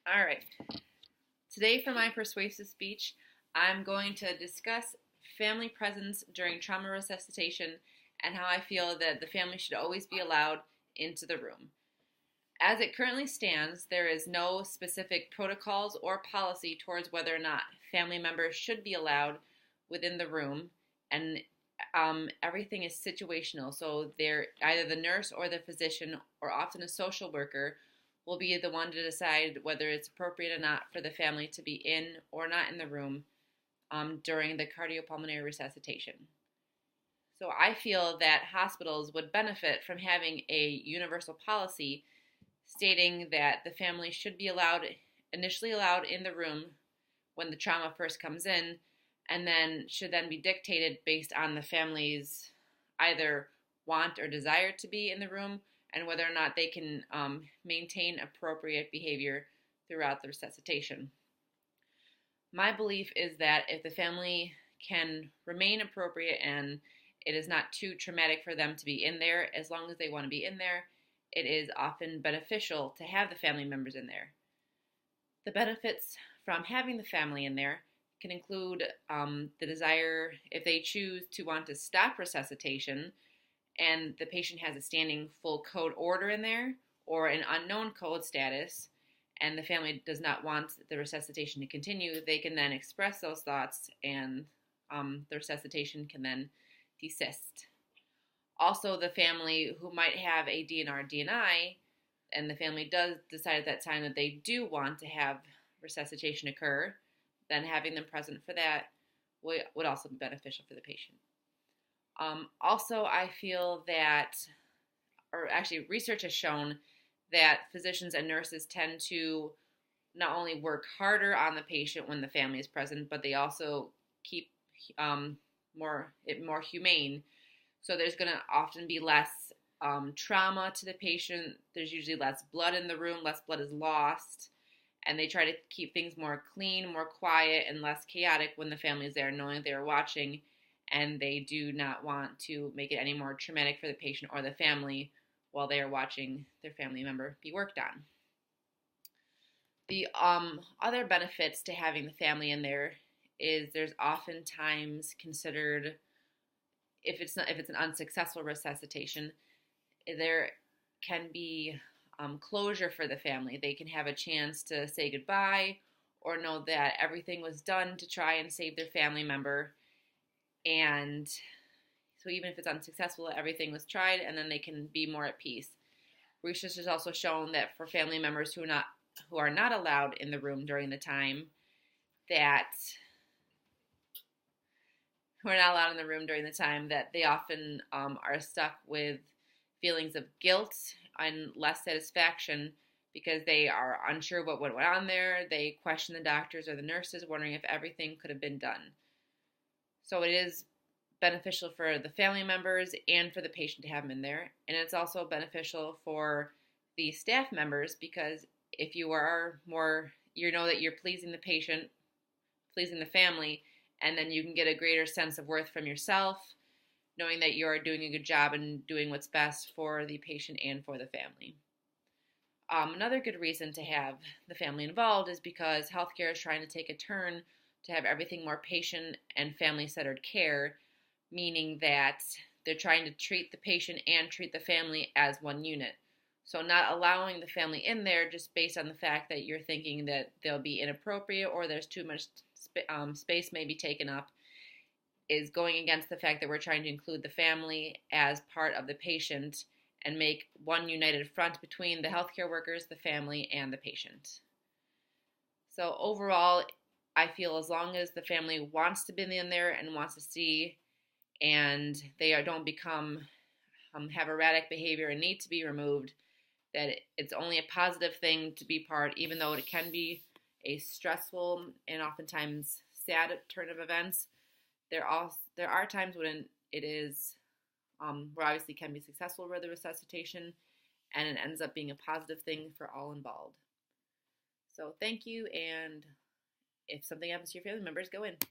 All right. Today, for my persuasive speech, I'm going to discuss family presence during trauma resuscitation and how I feel that the family should always be allowed into the room. As it currently stands, there is no specific protocols or policy towards whether or not family members should be allowed within the room, and everything is situational. So they're either the nurse or the physician, or often a social worker, will be the one to decide whether it's appropriate or not for the family to be in or not in the room during the cardiopulmonary resuscitation. So I feel that hospitals would benefit from having a universal policy stating that the family should be initially allowed in the room when the trauma first comes in, and then should then be dictated based on the family's either want or desire to be in the room, and whether or not they can maintain appropriate behavior throughout the resuscitation. My belief is that if the family can remain appropriate and it is not too traumatic for them to be in there, as long as they want to be in there, it is often beneficial to have the family members in there. The benefits from having the family in there can include the desire, if they choose to want to stop resuscitation and the patient has a standing full code order in there or an unknown code status, and the family does not want the resuscitation to continue, they can then express those thoughts, and the resuscitation can then desist. Also, the family who might have a DNR DNI, and the family does decide at that time that they do want to have resuscitation occur, then having them present for that would also be beneficial for the patient. Also, I feel that, or actually research has shown that physicians and nurses tend to not only work harder on the patient when the family is present, but they also keep more humane. So there's going to often be less trauma to the patient. There's usually less blood in the room, less blood is lost, and they try to keep things more clean, more quiet, and less chaotic when the family is there, knowing they are watching, and they do not want to make it any more traumatic for the patient or the family while they are watching their family member be worked on. The other benefits to having the family in there is there's oftentimes considered, if it's an unsuccessful resuscitation, there can be closure for the family. They can have a chance to say goodbye or know that everything was done to try and save their family member. And so even if it's unsuccessful, everything was tried, and then they can be more at peace. Research has also shown that for family members who are not allowed in the room during the time, that they often are stuck with feelings of guilt and less satisfaction because they are unsure what went on there. They question the doctors or the nurses, wondering if everything could have been done. So it is beneficial for the family members and for the patient to have them in there. And it's also beneficial for the staff members, because if you are you know that you're pleasing the patient, pleasing the family, and then you can get a greater sense of worth from yourself, knowing that you're doing a good job and doing what's best for the patient and for the family. Another good reason to have the family involved is because healthcare is trying to take a turn to have everything more patient and family-centered care, meaning that they're trying to treat the patient and treat the family as one unit. So not allowing the family in there just based on the fact that you're thinking that they'll be inappropriate or there's too much space may be taken up is going against the fact that we're trying to include the family as part of the patient and make one united front between the healthcare workers, the family, and the patient. So overall, I feel as long as the family wants to be in there and wants to see, and they don't become have erratic behavior and need to be removed, that it's only a positive thing to be part, even though it can be a stressful and oftentimes sad turn of events. There are times when it is where obviously can be successful with the resuscitation, and it ends up being a positive thing for all involved. So thank you, and if something happens to your family members, go in.